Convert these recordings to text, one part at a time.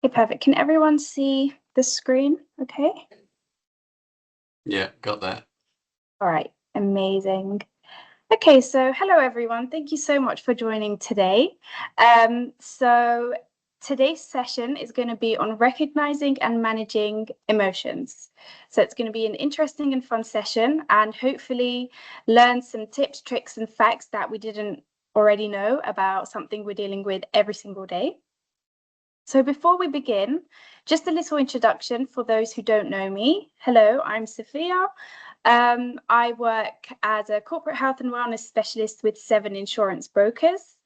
Okay, perfect. Can everyone see the screen? Okay. Yeah, got that. All right, amazing. Okay, so hello everyone. Thank you so much for joining today. So today's session is going to be on recognizing and managing emotions. So it's going to be an interesting and fun session, and hopefully learn some tips, tricks, and facts that we didn't already know about something we're dealing with every single day. So before we begin, just a little introduction for those who don't know me. Hello, I'm Sophia. I work as a corporate health and wellness specialist with 7 insurance brokers.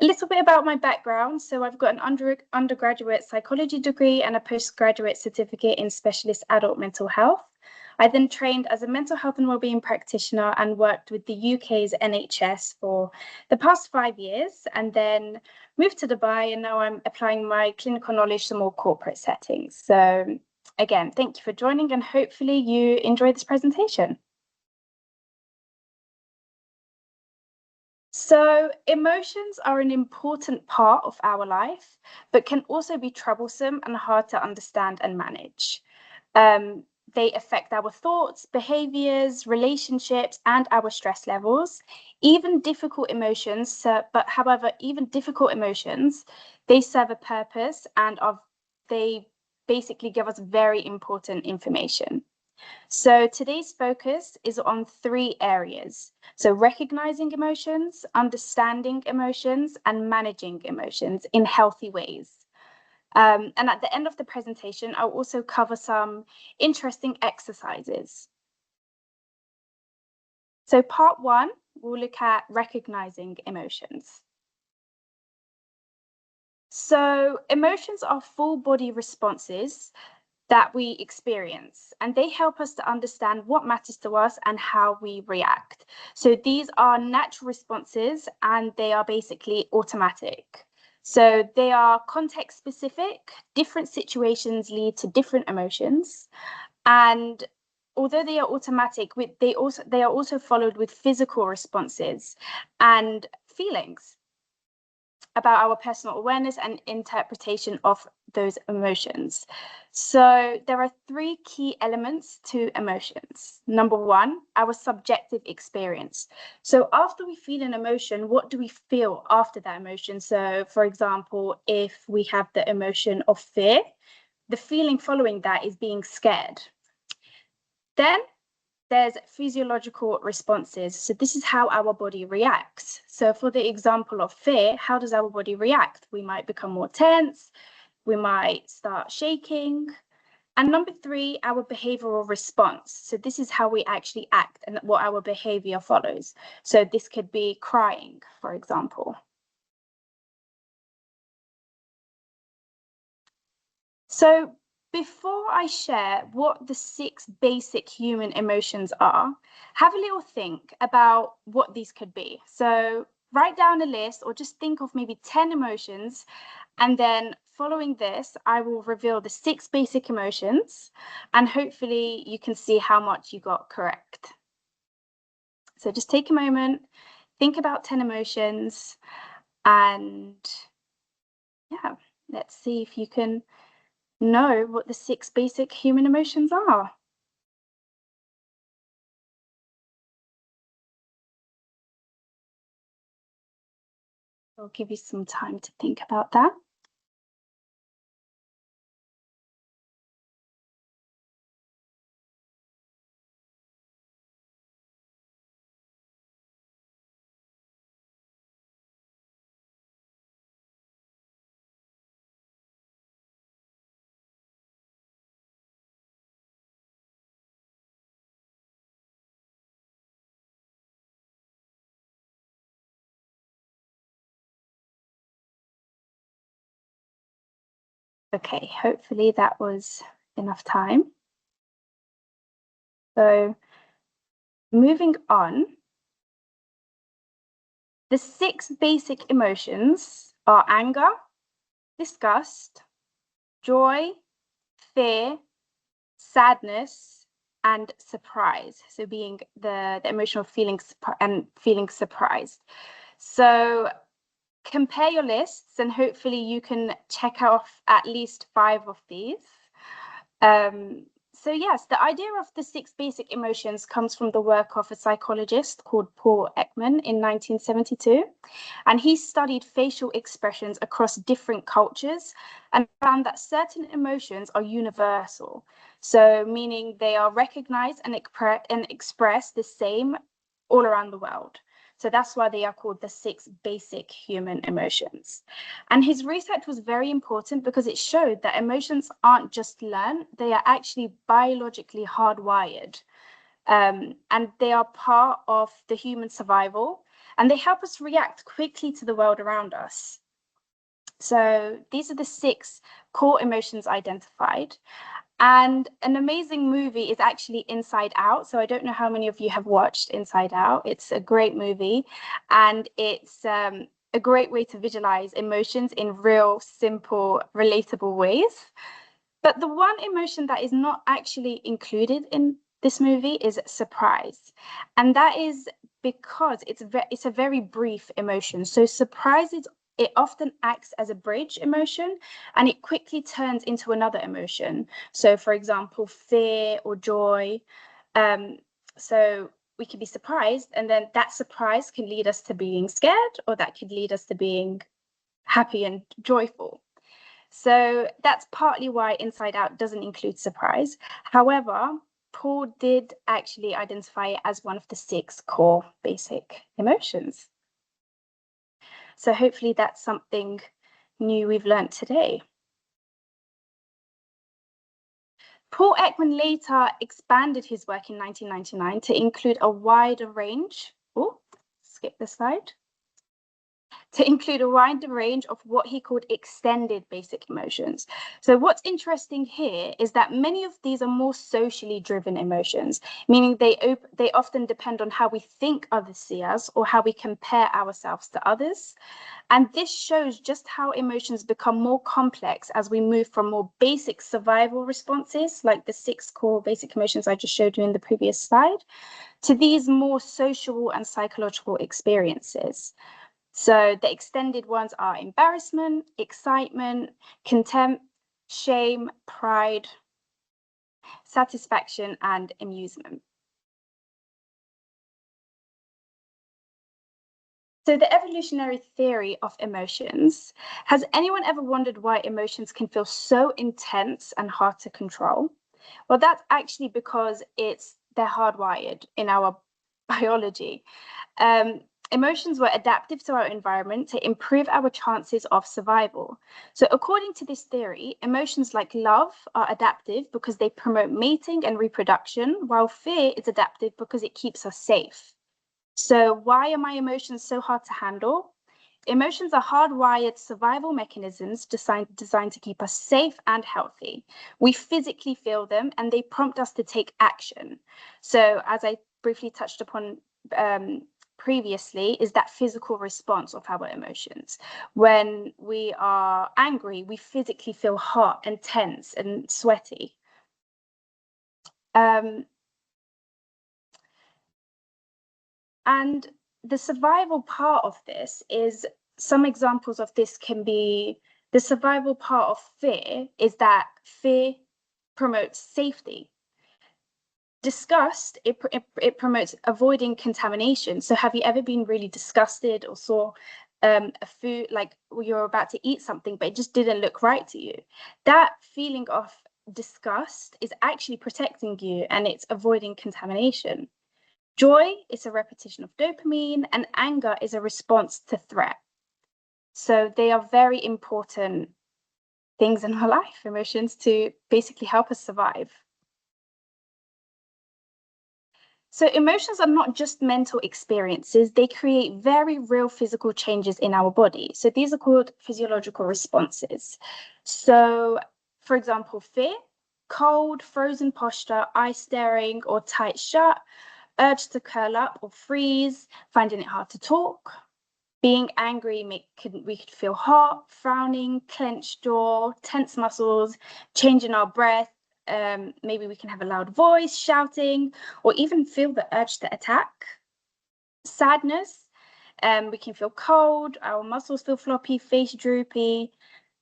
A little bit about my background. So I've got an undergraduate psychology degree and a postgraduate certificate in specialist adult mental health. I then trained as a mental health and wellbeing practitioner and worked with the UK's NHS for the past 5 years, and then moved to Dubai, and now I'm applying my clinical knowledge to more corporate settings. So again, thank you for joining, and hopefully you enjoy this presentation. So emotions are an important part of our life, but can also be troublesome and hard to understand and manage. They affect our thoughts, behaviors, relationships, and our stress levels. Even difficult emotions, however, even difficult emotions, they serve a purpose and they basically give us very important information. So today's focus is on 3 areas. So recognizing emotions, understanding emotions, and managing emotions in healthy ways. And at the end of the presentation, I'll also cover some interesting exercises. So part 1, we'll look at recognizing emotions. So emotions are full body responses that we experience, and they help us to understand what matters to us and how we react. So these are natural responses, and they are basically automatic. So they are context specific. Different situations lead to different emotions, and although they are automatic, they are also followed with physical responses and feelings about our personal awareness and interpretation of those emotions. So there are 3 key elements to emotions. Number 1, our subjective experience. So after we feel an emotion, what do we feel after that emotion? So for example, if we have the emotion of fear, the feeling following that is being scared. Then there's physiological responses. So this is how our body reacts. So for the example of fear, how does our body react? We might become more tense, we might start shaking. And number 3, our behavioral response. So this is how we actually act and what our behavior follows. So this could be crying, for example. So before I share what the 6 basic human emotions are, have a little think about what these could be. So write down a list or just think of maybe 10 emotions, and then following this, I will reveal the 6 basic emotions, and hopefully you can see how much you got correct. So just take a moment, think about 10 emotions, and yeah, let's see if you can know what the 6 basic human emotions are. I'll give you some time to think about that. Okay, hopefully that was enough time. So moving on, the 6 basic emotions are anger, disgust, joy, fear, sadness, and surprise. So being the emotional feelings and feeling surprised. So compare your lists, and hopefully you can check off at least 5 of these. So yes, the idea of the 6 basic emotions comes from the work of a psychologist called Paul Ekman in 1972. And he studied facial expressions across different cultures and found that certain emotions are universal. So meaning they are recognized and expressed the same all around the world. So that's why they are called the 6 basic human emotions. And his research was very important because it showed that emotions aren't just learned, they are actually biologically hardwired. And they are part of the human survival, and they help us react quickly to the world around us. So these are the 6 core emotions identified. And an amazing movie is actually Inside Out. So I don't know how many of you have watched Inside Out. It's a great movie, and it's a great way to visualize emotions in real, simple, relatable ways. But the one emotion that is not actually included in this movie is surprise. And that is because it's a very brief emotion. So surprise is it often acts as a bridge emotion, and it quickly turns into another emotion. So, for example, fear or joy. So we could be surprised, and then that surprise can lead us to being scared, or that could lead us to being happy and joyful. So that's partly why Inside Out doesn't include surprise. However, Paul did actually identify it as one of the 6 core basic emotions. So hopefully that's something new we've learned today. Paul Ekman later expanded his work in 1999 to include a wider range. Oh, skip the slide. To include a wider range of what he called extended basic emotions. So what's interesting here is that many of these are more socially driven emotions, meaning they often depend on how we think others see us or how we compare ourselves to others. And this shows just how emotions become more complex as we move from more basic survival responses, like the 6 core basic emotions I just showed you in the previous slide, to these more social and psychological experiences. So the extended ones are embarrassment, excitement, contempt, shame, pride, satisfaction, and amusement. So the evolutionary theory of emotions, has anyone ever wondered why emotions can feel so intense and hard to control? Well, that's actually because they're hardwired in our biology. Emotions were adaptive to our environment to improve our chances of survival. So according to this theory, emotions like love are adaptive because they promote mating and reproduction, while fear is adaptive because it keeps us safe. So why are my emotions so hard to handle? Emotions are hardwired survival mechanisms designed to keep us safe and healthy. We physically feel them, and they prompt us to take action. So as I briefly touched upon previously, is that physical response of our emotions. When we are angry, we physically feel hot and tense and sweaty. And the survival part of this is, some examples of this can be, the survival part of fear is that fear promotes safety. Disgust, it promotes avoiding contamination. So have you ever been really disgusted or saw a food, like you're about to eat something, but it just didn't look right to you? That feeling of disgust is actually protecting you, and it's avoiding contamination. Joy is a repetition of dopamine, and anger is a response to threat. So they are very important things in our life, emotions, to basically help us survive. So emotions are not just mental experiences, they create very real physical changes in our body. So these are called physiological responses. So, for example, fear, cold, frozen posture, eye staring or tight shut, urge to curl up or freeze, finding it hard to talk. Being angry, we could feel hot, frowning, clenched jaw, tense muscles, change in our breath. Maybe we can have a loud voice, shouting, or even feel the urge to attack. Sadness, We can feel cold, our muscles feel floppy, face droopy,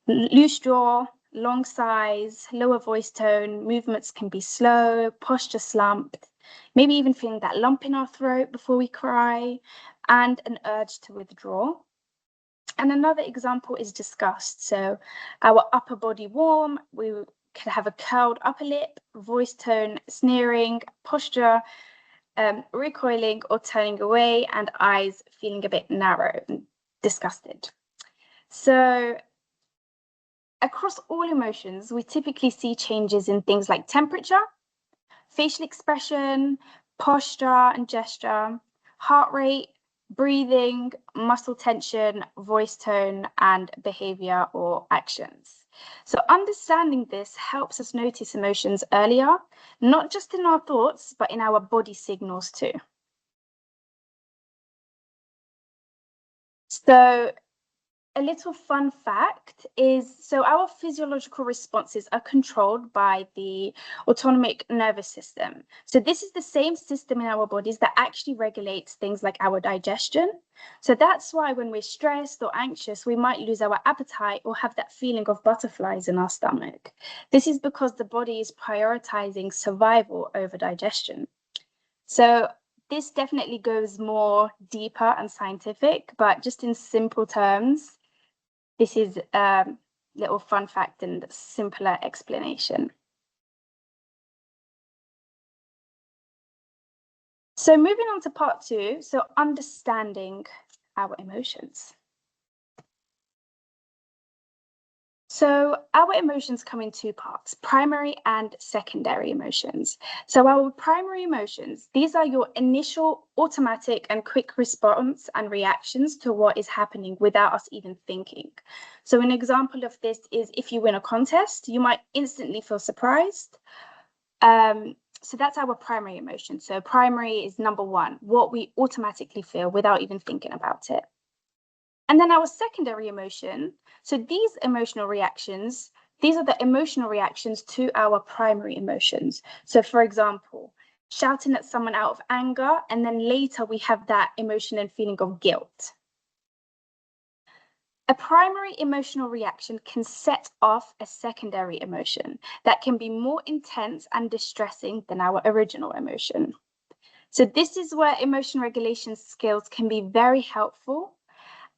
loose jaw, long sighs, lower voice tone, movements can be slow, posture slumped, maybe even feeling that lump in our throat before we cry, and an urge to withdraw. And another example is disgust. So our upper body warm, we could have a curled upper lip, voice tone sneering, posture recoiling or turning away, and eyes feeling a bit narrow and disgusted. So across all emotions, we typically see changes in things like temperature, facial expression, posture and gesture, heart rate, breathing, muscle tension, voice tone, and behavior or actions. So understanding this helps us notice emotions earlier, not just in our thoughts, but in our body signals too. So a little fun fact is, so our physiological responses are controlled by the autonomic nervous system. So this is the same system in our bodies that actually regulates things like our digestion. So that's why when we're stressed or anxious, we might lose our appetite or have that feeling of butterflies in our stomach. This is because the body is prioritizing survival over digestion. So this definitely goes more deeper and scientific, but just in simple terms, this is a little fun fact and simpler explanation. So moving on to part 2, so understanding our emotions. So our emotions come in 2 parts, primary and secondary emotions. So our primary emotions, these are your initial automatic and quick response and reactions to what is happening without us even thinking. So an example of this is if you win a contest, you might instantly feel surprised. So that's our primary emotion. So primary is number 1, what we automatically feel without even thinking about it. And then our secondary emotion, so these emotional reactions, these are the emotional reactions to our primary emotions. So for example, shouting at someone out of anger, and then later we have that emotion and feeling of guilt. A primary emotional reaction can set off a secondary emotion that can be more intense and distressing than our original emotion. So this is where emotion regulation skills can be very helpful,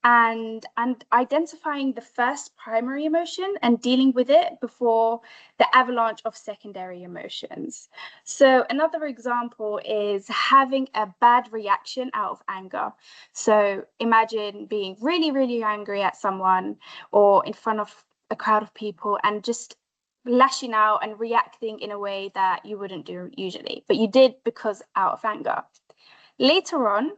and identifying the first primary emotion and dealing with it before the avalanche of secondary emotions. So another example is having a bad reaction out of anger. So imagine being really, really angry at someone or in front of a crowd of people and just lashing out and reacting in a way that you wouldn't do usually, but you did because out of anger. Later on,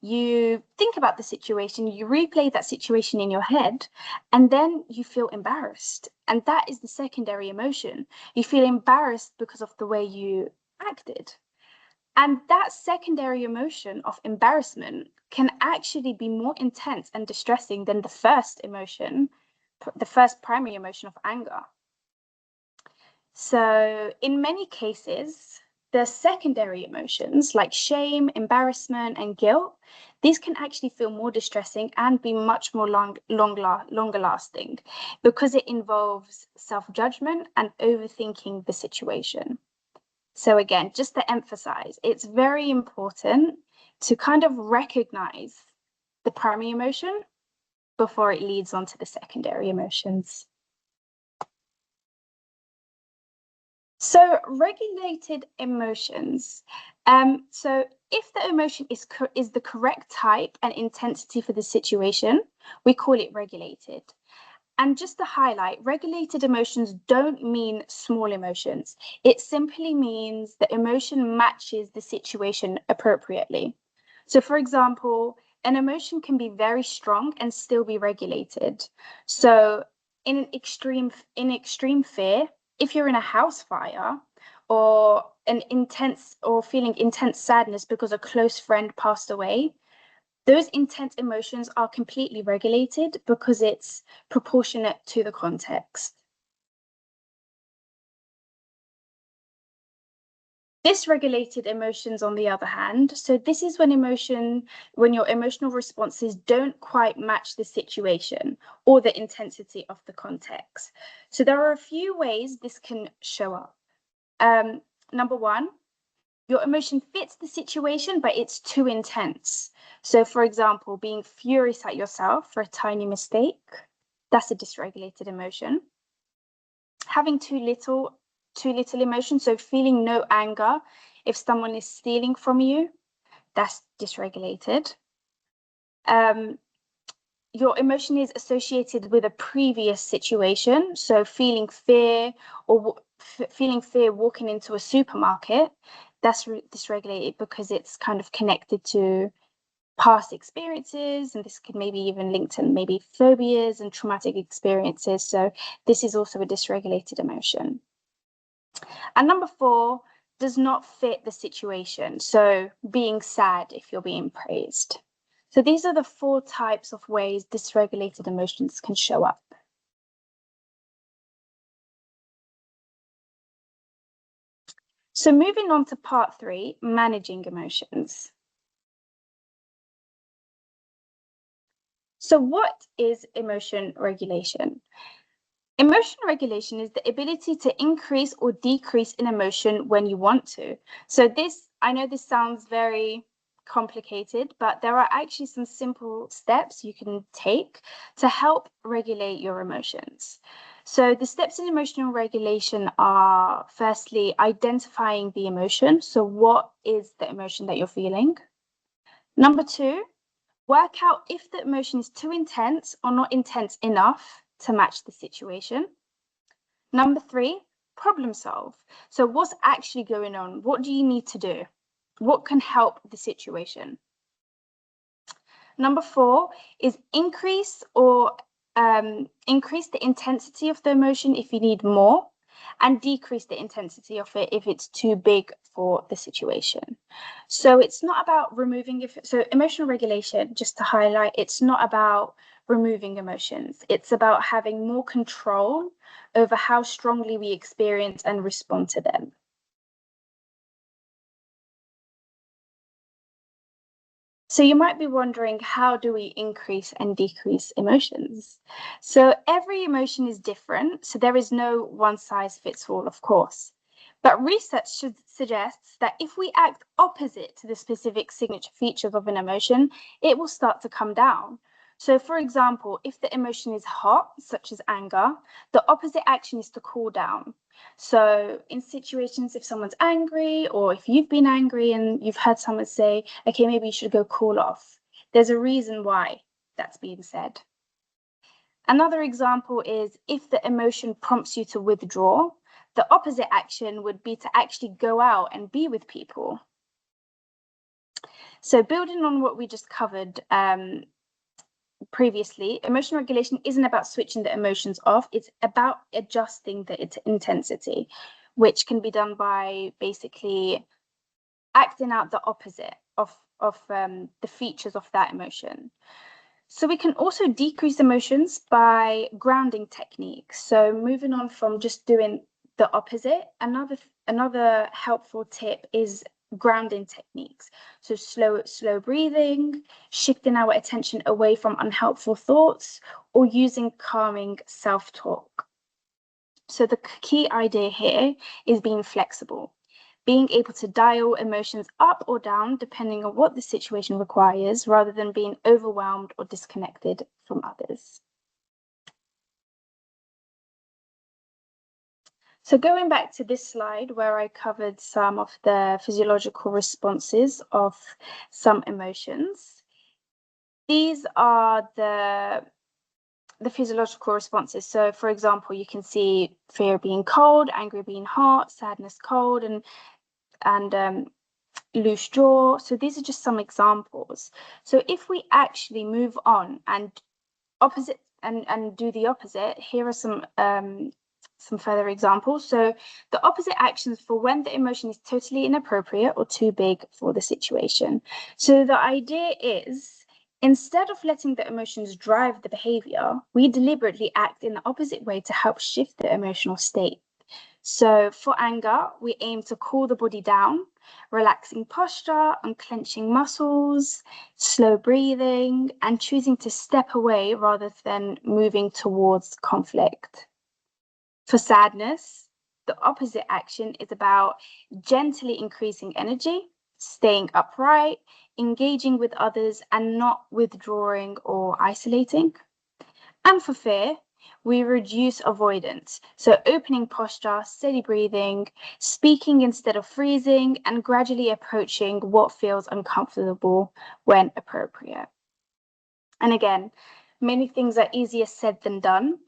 you think about the situation, you replay that situation in your head, and then you feel embarrassed. And that is the secondary emotion. You feel embarrassed because of the way you acted. And that secondary emotion of embarrassment can actually be more intense and distressing than the first emotion, the first primary emotion of anger. So in many cases, the secondary emotions like shame, embarrassment, and guilt, these can actually feel more distressing and be much more longer lasting because it involves self-judgment and overthinking the situation. So again, just to emphasize, it's very important to kind of recognize the primary emotion before it leads on to the secondary emotions. So regulated emotions. So if the emotion is the correct type and intensity for the situation, we call it regulated. And just to highlight, regulated emotions don't mean small emotions. It simply means the emotion matches the situation appropriately. So for example, an emotion can be very strong and still be regulated. So in extreme fear, if you're in a house fire or feeling intense sadness because a close friend passed away, those intense emotions are completely regulated because it's proportionate to the context. Dysregulated emotions, on the other hand, so this is when your emotional responses don't quite match the situation or the intensity of the context. So there are a few ways this can show up. Number one, your emotion fits the situation, but it's too intense. So for example, being furious at yourself for a tiny mistake, that's a dysregulated emotion. Having too little emotion, so feeling no anger if someone is stealing from you, that's dysregulated. Your emotion is associated with a previous situation, so feeling fear walking into a supermarket, that's dysregulated because it's kind of connected to past experiences, and this could maybe even link to maybe phobias and traumatic experiences. So this is also a dysregulated emotion. And number four, does not fit the situation. So being sad if you're being praised. So these are the four types of ways dysregulated emotions can show up. So moving on to part 3, managing emotions. So what is emotion regulation? Emotion regulation is the ability to increase or decrease in emotion when you want to. So this, I know this sounds very complicated, but there are actually some simple steps you can take to help regulate your emotions. So the steps in emotional regulation are, firstly, identifying the emotion. So what is the emotion that you're feeling? Number 2, work out if the emotion is too intense or not intense enough to match the situation. Number 3, problem solve. So what's actually going on? What do you need to do? What can help the situation? Number 4 is increase the intensity of the emotion if you need more, and decrease the intensity of it if it's too big for the situation. So it's not about removing it. So emotional regulation, just to highlight, it's not about removing emotions. It's about having more control over how strongly we experience and respond to them. So you might be wondering, how do we increase and decrease emotions? So every emotion is different, so there is no one size fits all, of course. But research suggests that if we act opposite to the specific signature features of an emotion, it will start to come down. So for example, if the emotion is hot, such as anger, the opposite action is to cool down. So in situations, if someone's angry, or if you've been angry and you've heard someone say, okay, maybe you should go cool off, there's a reason why that's being said. Another example is if the emotion prompts you to withdraw, the opposite action would be to actually go out and be with people. So building on what we just covered previously, emotion regulation isn't about switching the emotions off, it's about adjusting the intensity, which can be done by basically acting out the opposite of the features of that emotion. So we can also decrease emotions by grounding techniques. So moving on from just doing the opposite, another helpful tip is grounding techniques. So slow breathing, shifting our attention away from unhelpful thoughts, or using calming self-talk. So the key idea here is being flexible, being able to dial emotions up or down depending on what the situation requires, rather than being overwhelmed or disconnected from others. So going back to this slide where I covered some of the physiological responses of some emotions, these are the physiological responses. So for example, you can see fear being cold, anger being hot, sadness cold, and loose jaw. So these are just some examples. So if we actually move on and do the opposite, here are some further examples. So the opposite actions for when the emotion is totally inappropriate or too big for the situation. So the idea is, instead of letting the emotions drive the behavior, we deliberately act in the opposite way to help shift the emotional state. So for anger, we aim to cool the body down, relaxing posture, unclenching muscles, slow breathing, and choosing to step away rather than moving towards conflict. For sadness, the opposite action is about gently increasing energy, staying upright, engaging with others, and not withdrawing or isolating. And for fear, we reduce avoidance. So opening posture, steady breathing, speaking instead of freezing, and gradually approaching what feels uncomfortable when appropriate. And again, many things are easier said than done,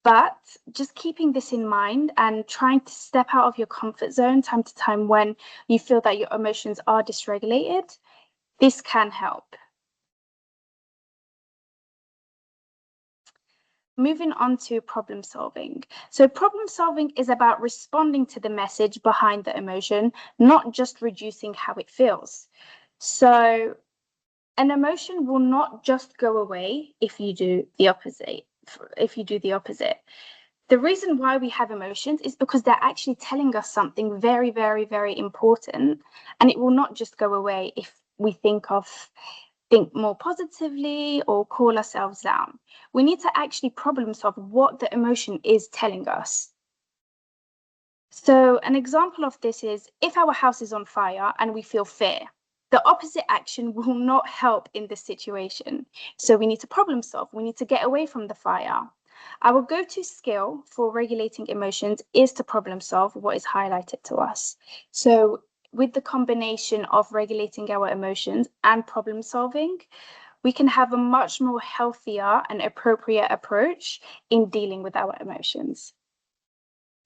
but just keeping this in mind and trying to step out of your comfort zone time to time when you feel that your emotions are dysregulated, this can help. Moving on to problem solving. So problem solving is about responding to the message behind the emotion, not just reducing how it feels. So an emotion will not just go away if you do the opposite. The reason why we have emotions is because they're actually telling us something very, very, very important, and it will not just go away if we think more positively or cool ourselves down. We need to actually problem solve what the emotion is telling us. So an example of this is if our house is on fire and we feel fear, the opposite action will not help in this situation. So we need to problem solve. We need to get away from the fire. Our go-to skill for regulating emotions is to problem solve what is highlighted to us. So with the combination of regulating our emotions and problem solving, we can have a much more healthier and appropriate approach in dealing with our emotions.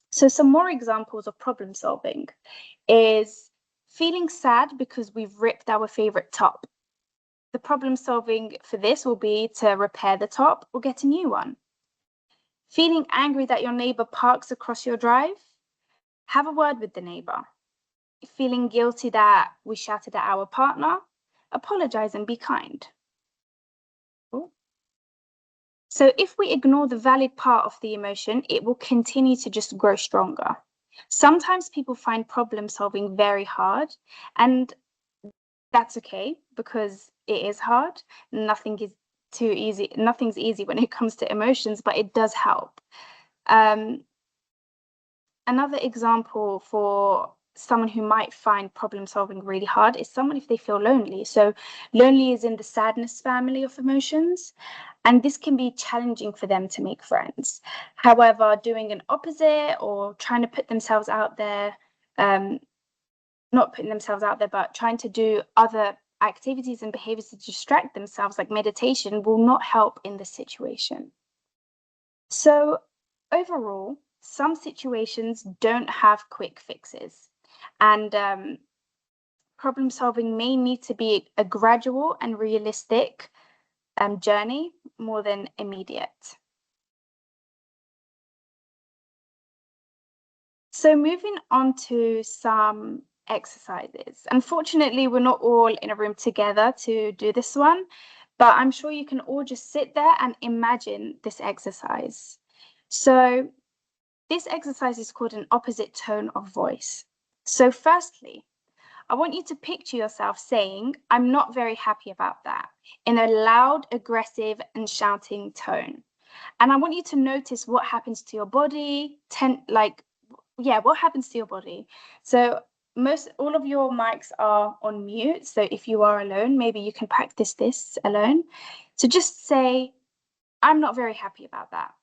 So some more examples of problem solving is feeling sad because we've ripped our favorite top. The problem solving for this will be to repair the top or get a new one. Feeling angry that your neighbor parks across your drive, have a word with the neighbor. Feeling guilty that we shouted at our partner, apologize and be kind. So if we ignore the valid part of the emotion, it will continue to just grow stronger. Sometimes people find problem solving very hard, and that's okay because it is hard. Nothing is too easy. Nothing's easy when it comes to emotions, but it does help. Another example for someone who might find problem solving really hard is someone if they feel lonely. So lonely is in the sadness family of emotions, and this can be challenging for them to make friends. However, doing an opposite or trying to put themselves out there, not putting themselves out there, but trying to do other activities and behaviors to distract themselves, like meditation, will not help in this situation. So overall, some situations don't have quick fixes, and problem solving may need to be a gradual and realistic journey more than immediate. So moving on to some exercises. Unfortunately, we're not all in a room together to do this one, but I'm sure you can all just sit there and imagine this exercise. So this exercise is called an opposite tone of voice. So firstly, I want you to picture yourself saying, I'm not very happy about that, in a loud, aggressive, and shouting tone. And I want you to notice what happens to your body, what happens to your body. So all of your mics are on mute. So if you are alone, maybe you can practice this alone. So just say, I'm not very happy about that,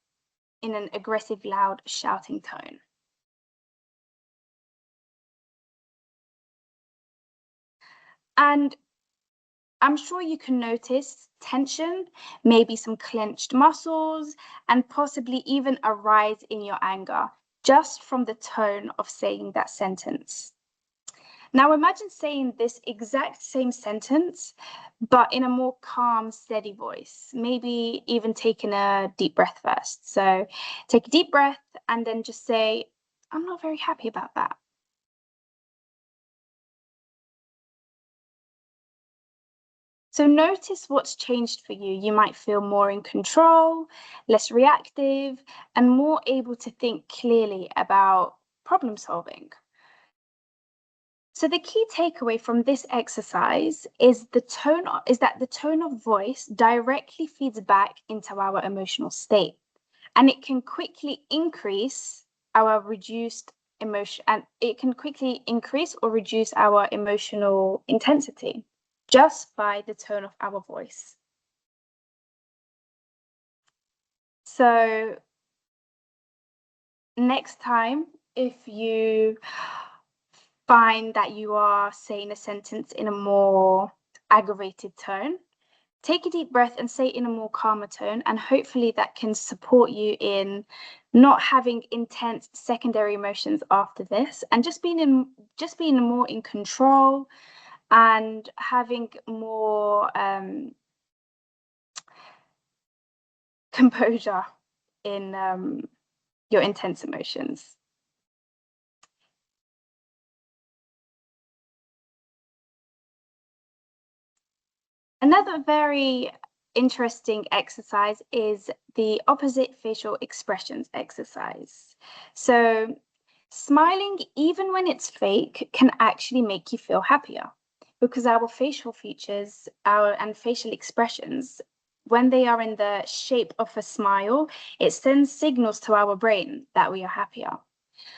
in an aggressive, loud, shouting tone. And I'm sure you can notice tension, maybe some clenched muscles, and possibly even a rise in your anger just from the tone of saying that sentence. Now imagine saying this exact same sentence, but in a more calm, steady voice, maybe even taking a deep breath first. So take a deep breath and then just say, I'm not very happy about that. So notice what's changed for you. You might feel more in control, less reactive, and more able to think clearly about problem solving. So the key takeaway from this exercise is that the tone of voice directly feeds back into our emotional state, and it can quickly increase our reduced emotion, and it can quickly increase or reduce our emotional intensity just by the tone of our voice. So next time, if you find that you are saying a sentence in a more aggravated tone, take a deep breath and say it in a more calmer tone, and hopefully that can support you in not having intense secondary emotions after this, and just being more in control and having more composure in your intense emotions. Another very interesting exercise is the opposite facial expressions exercise. So smiling, even when it's fake, can actually make you feel happier, because our facial features and facial expressions, when they are in the shape of a smile, it sends signals to our brain that we are happier.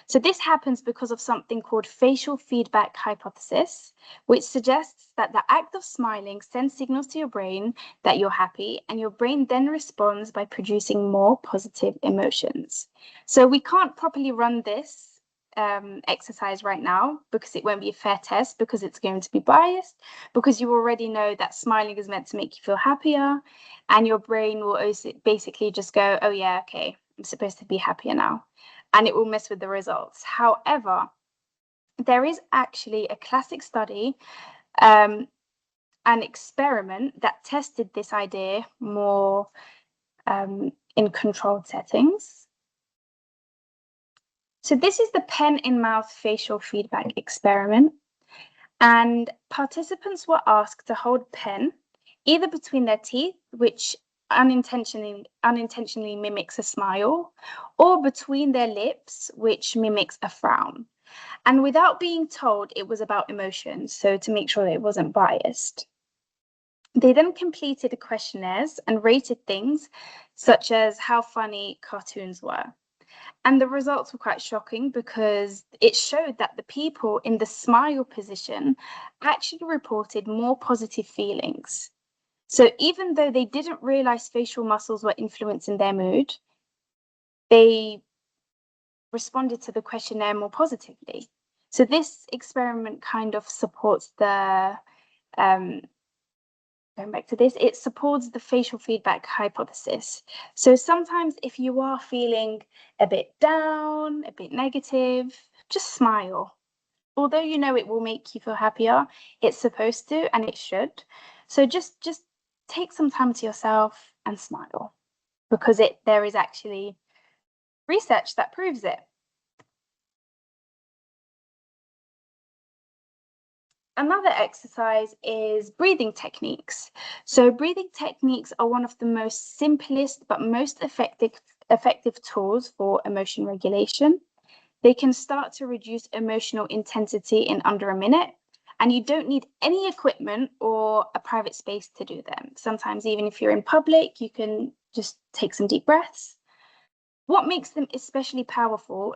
So this happens because of something called facial feedback hypothesis, which suggests that the act of smiling sends signals to your brain that you're happy, and your brain then responds by producing more positive emotions. So we can't properly run this exercise right now because it won't be a fair test, because it's going to be biased, because you already know that smiling is meant to make you feel happier, and your brain will also basically just go, oh yeah, okay, I'm supposed to be happier now, and it will mess with the results. However, there is actually a classic study, an experiment that tested this idea more in controlled settings. So this is the pen in mouth facial feedback experiment, and participants were asked to hold pen either between their teeth, which unintentionally mimics a smile, or between their lips, which mimics a frown. And without being told it was about emotions, so to make sure that it wasn't biased. They then completed questionnaires and rated things such as how funny cartoons were. And the results were quite shocking, because it showed that the people in the smile position actually reported more positive feelings. So even though they didn't realize facial muscles were influencing their mood, they responded to the questionnaire more positively. So this experiment kind of supports the, going back to this, it supports the facial feedback hypothesis. So sometimes if you are feeling a bit down, a bit negative, just smile. Although you know it will make you feel happier, it's supposed to, and it should. So just take some time to yourself and smile, because there is actually research that proves it. Another exercise is breathing techniques. So breathing techniques are one of the most simplest but most effective tools for emotion regulation. They can start to reduce emotional intensity in under a minute, and you don't need any equipment or a private space to do them. Sometimes even if you're in public, you can just take some deep breaths. What makes them especially powerful,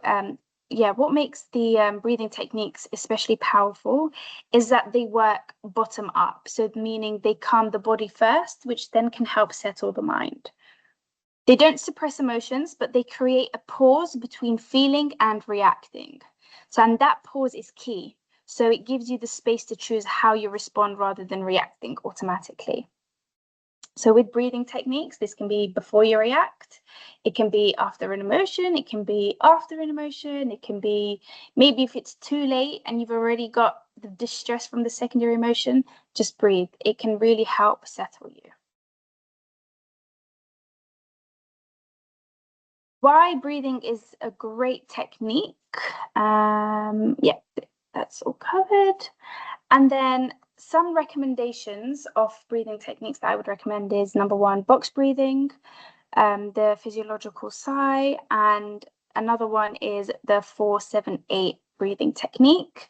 what makes the breathing techniques especially powerful is that they work bottom up. So meaning they calm the body first, which then can help settle the mind. They don't suppress emotions, but they create a pause between feeling and reacting. So, and that pause is key. So it gives you the space to choose how you respond rather than reacting automatically. So with breathing techniques, this can be before you react, it can be after an emotion, it can be after an emotion, it can be maybe if it's too late and you've already got the distress from the secondary emotion, just breathe. It can really help settle you. Why breathing is a great technique. That's all covered. And then some recommendations of breathing techniques that I would recommend is number one, box breathing, the physiological sigh, and another one is the 4-7-8 breathing technique.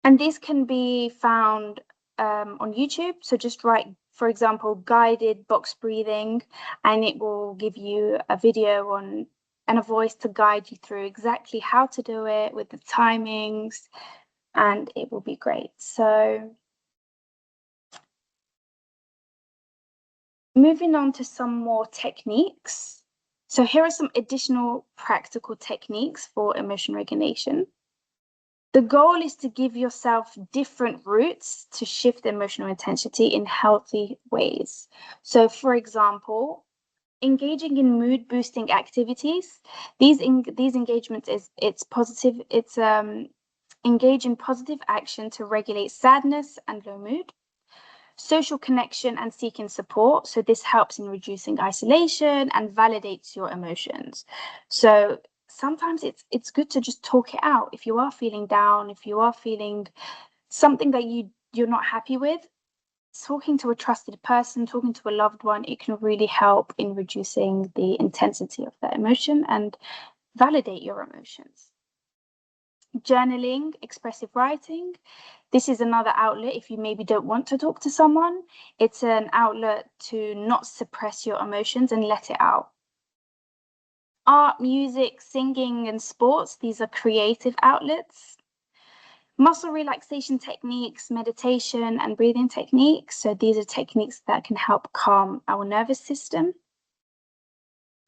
And this can be found on YouTube. So just write, for example, guided box breathing, and it will give you a video on and a voice to guide you through exactly how to do it with the timings, and it will be great. So moving on to some more techniques. So here are some additional practical techniques for emotion regulation. The goal is to give yourself different routes to shift emotional intensity in healthy ways. So, for example, engaging in mood boosting activities. These engagements engage in positive action to regulate sadness and low mood. Social connection and seeking support. So this helps in reducing isolation and validates your emotions. So sometimes it's good to just talk it out. If you are feeling down, if you are feeling something that you're not happy with, talking to a trusted person, talking to a loved one, it can really help in reducing the intensity of that emotion and validate your emotions. Journaling, expressive writing. This is another outlet if you maybe don't want to talk to someone. It's an outlet to not suppress your emotions and let it out. Art, music, singing, and sports, these are creative outlets. Muscle relaxation techniques, meditation, and breathing techniques. So these are techniques that can help calm our nervous system.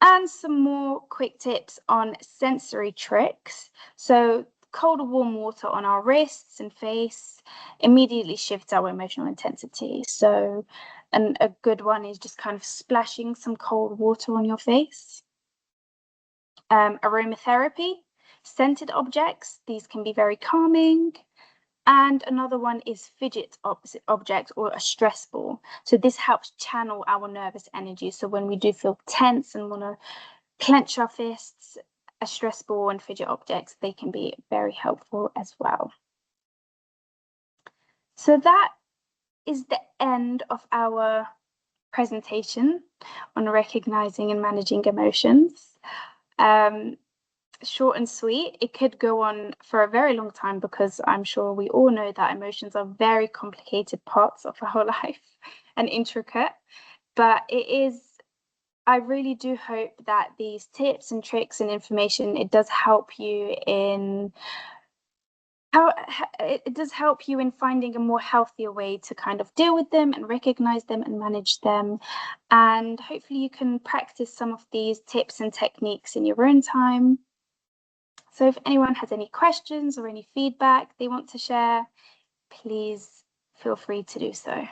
And some more quick tips on sensory tricks. So cold or warm water on our wrists and face immediately shifts our emotional intensity. So a good one is just kind of splashing some cold water on your face. Aromatherapy, scented objects, these can be very calming. And another one is fidget object or a stress ball. So this helps channel our nervous energy. So when we do feel tense and want to clench our fists, a stress ball and fidget objects, they can be very helpful as well. So that is the end of our presentation on recognizing and managing emotions. Short and sweet. It could go on for a very long time because I'm sure we all know that emotions are very complicated parts of our life and intricate, but I really do hope that these tips and tricks and information, it does help you in finding a more healthier way to kind of deal with them and recognize them and manage them. And hopefully you can practice some of these tips and techniques in your own time. So if anyone has any questions or any feedback they want to share, please feel free to do so.